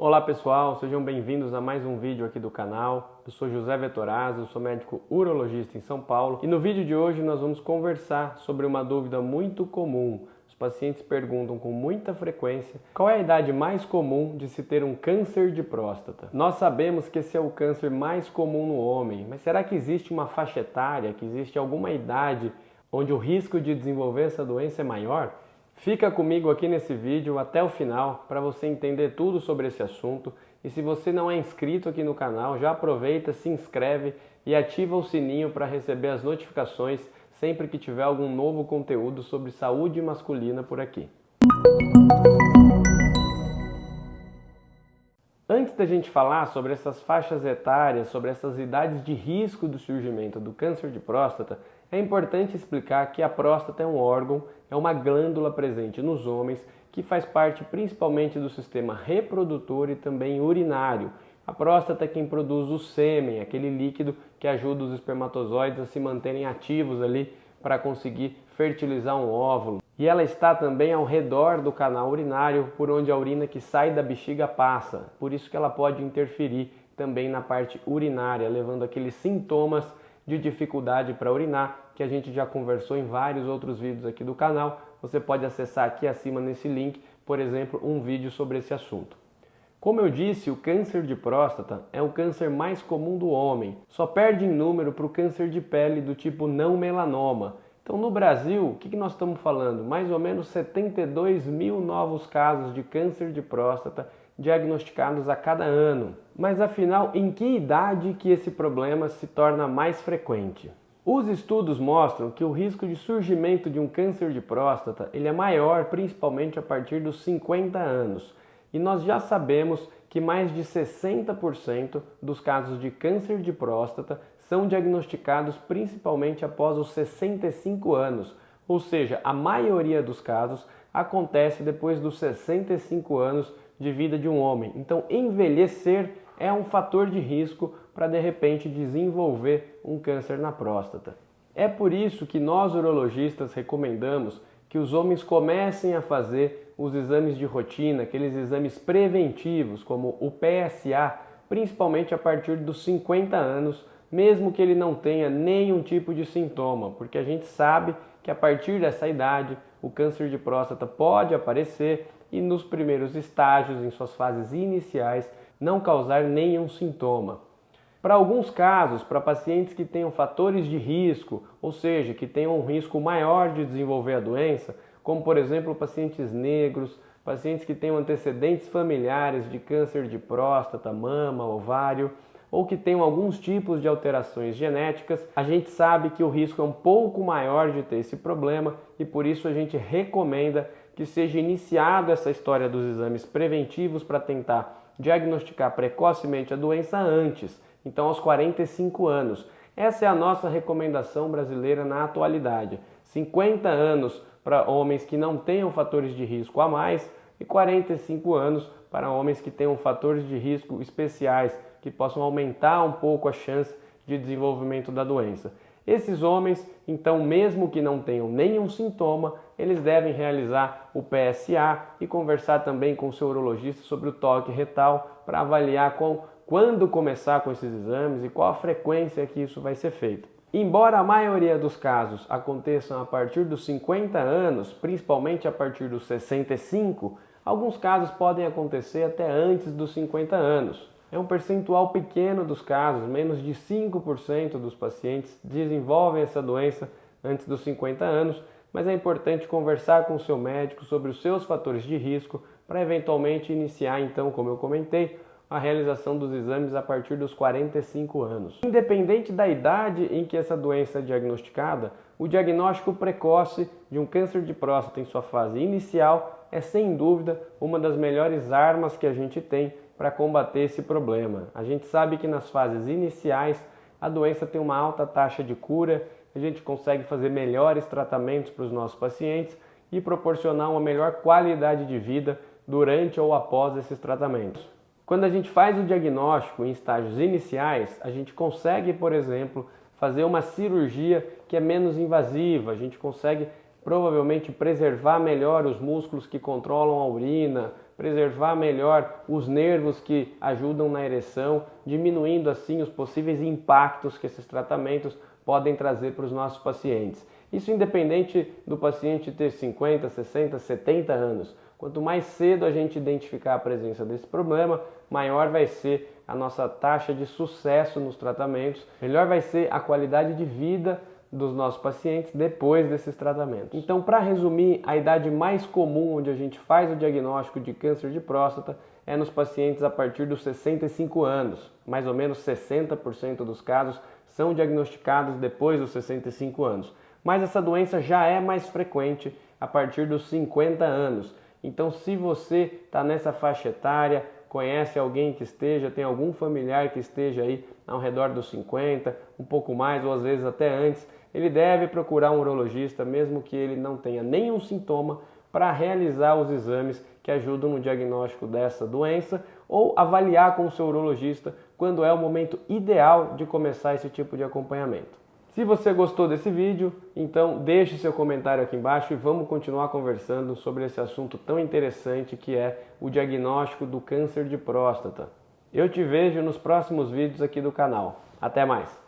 Olá pessoal, sejam bem-vindos a mais um vídeo aqui do canal. Eu sou José Vettorazzo, sou médico urologista em São Paulo e no vídeo de hoje nós vamos conversar sobre uma dúvida muito comum. Os pacientes perguntam com muita frequência qual é a idade mais comum de se ter um câncer de próstata. Nós sabemos que esse é o câncer mais comum no homem, mas será que existe uma faixa etária, que existe alguma idade onde o risco de desenvolver essa doença é maior? Fica comigo aqui nesse vídeo até o final para você entender tudo sobre esse assunto. E se você não é inscrito aqui no canal, já aproveita, se inscreve e ativa o sininho para receber as notificações sempre que tiver algum novo conteúdo sobre saúde masculina por aqui. Antes da gente falar sobre essas faixas etárias, sobre essas idades de risco do surgimento do câncer de próstata, é importante explicar que a próstata é um órgão, é uma glândula presente nos homens que faz parte principalmente do sistema reprodutor e também urinário. A próstata é quem produz o sêmen, aquele líquido que ajuda os espermatozoides a se manterem ativos ali para conseguir fertilizar um óvulo. E ela está também ao redor do canal urinário, por onde a urina que sai da bexiga passa. Por isso que ela pode interferir também na parte urinária, levando aqueles sintomas de dificuldade para urinar, que a gente já conversou em vários outros vídeos aqui do canal. Você pode acessar aqui acima nesse link, por exemplo, um vídeo sobre esse assunto. Como eu disse, o câncer de próstata é o câncer mais comum do homem. Só perde em número para o câncer de pele do tipo não melanoma. Então no Brasil, o que nós estamos falando? Mais ou menos 72 mil novos casos de câncer de próstata diagnosticados a cada ano. Mas afinal, em que idade que esse problema se torna mais frequente? Os estudos mostram que o risco de surgimento de um câncer de próstata ele é maior principalmente a partir dos 50 anos. E nós já sabemos que mais de 60% dos casos de câncer de próstata são diagnosticados principalmente após os 65 anos. Ou seja, a maioria dos casos acontece depois dos 65 anos de vida de um homem. Então, envelhecer é um fator de risco para de repente desenvolver um câncer na próstata. É por isso que nós urologistas recomendamos que os homens comecem a fazer os exames de rotina, aqueles exames preventivos como o PSA, principalmente a partir dos 50 anos, mesmo que ele não tenha nenhum tipo de sintoma, porque a gente sabe que a partir dessa idade o câncer de próstata pode aparecer e nos primeiros estágios, em suas fases iniciais, não causar nenhum sintoma. Para alguns casos, para pacientes que tenham fatores de risco, ou seja, que tenham um risco maior de desenvolver a doença, como por exemplo pacientes negros, pacientes que tenham antecedentes familiares de câncer de próstata, mama, ovário, ou que tenham alguns tipos de alterações genéticas, a gente sabe que o risco é um pouco maior de ter esse problema e por isso a gente recomenda que seja iniciada essa história dos exames preventivos para tentar diagnosticar precocemente a doença antes, então aos 45 anos. Essa é a nossa recomendação brasileira na atualidade. 50 anos para homens que não tenham fatores de risco a mais e 45 anos para homens que tenham fatores de risco especiais, que possam aumentar um pouco a chance de desenvolvimento da doença. Esses homens, então, mesmo que não tenham nenhum sintoma, eles devem realizar o PSA e conversar também com o seu urologista sobre o toque retal para avaliar quando começar com esses exames e qual a frequência que isso vai ser feito. Embora a maioria dos casos aconteçam a partir dos 50 anos, principalmente a partir dos 65, alguns casos podem acontecer até antes dos 50 anos. É um percentual pequeno dos casos, menos de 5% dos pacientes desenvolvem essa doença antes dos 50 anos, mas é importante conversar com o seu médico sobre os seus fatores de risco para eventualmente iniciar, então, como eu comentei, a realização dos exames a partir dos 45 anos. Independente da idade em que essa doença é diagnosticada, o diagnóstico precoce de um câncer de próstata em sua fase inicial é, sem dúvida, uma das melhores armas que a gente tem para combater esse problema. A gente sabe que nas fases iniciais a doença tem uma alta taxa de cura, a gente consegue fazer melhores tratamentos para os nossos pacientes e proporcionar uma melhor qualidade de vida durante ou após esses tratamentos. Quando a gente faz o diagnóstico em estágios iniciais, a gente consegue, por exemplo, fazer uma cirurgia que é menos invasiva, a gente consegue provavelmente preservar melhor os músculos que controlam a urina, preservar melhor os nervos que ajudam na ereção, diminuindo assim os possíveis impactos que esses tratamentos podem trazer para os nossos pacientes. Isso independente do paciente ter 50, 60, 70 anos. Quanto mais cedo a gente identificar a presença desse problema, maior vai ser a nossa taxa de sucesso nos tratamentos, melhor vai ser a qualidade de vida dos nossos pacientes depois desses tratamentos. Então, para resumir, a idade mais comum onde a gente faz o diagnóstico de câncer de próstata é nos pacientes a partir dos 65 anos. Mais ou menos 60% dos casos são diagnosticados depois dos 65 anos. Mas essa doença já é mais frequente a partir dos 50 anos. Então, se você está nessa faixa etária, conhece alguém que esteja, tem algum familiar que esteja aí ao redor dos 50, um pouco mais ou às vezes até antes, ele deve procurar um urologista, mesmo que ele não tenha nenhum sintoma, para realizar os exames que ajudam no diagnóstico dessa doença ou avaliar com o seu urologista quando é o momento ideal de começar esse tipo de acompanhamento. Se você gostou desse vídeo, então deixe seu comentário aqui embaixo e vamos continuar conversando sobre esse assunto tão interessante que é o diagnóstico do câncer de próstata. Eu te vejo nos próximos vídeos aqui do canal. Até mais!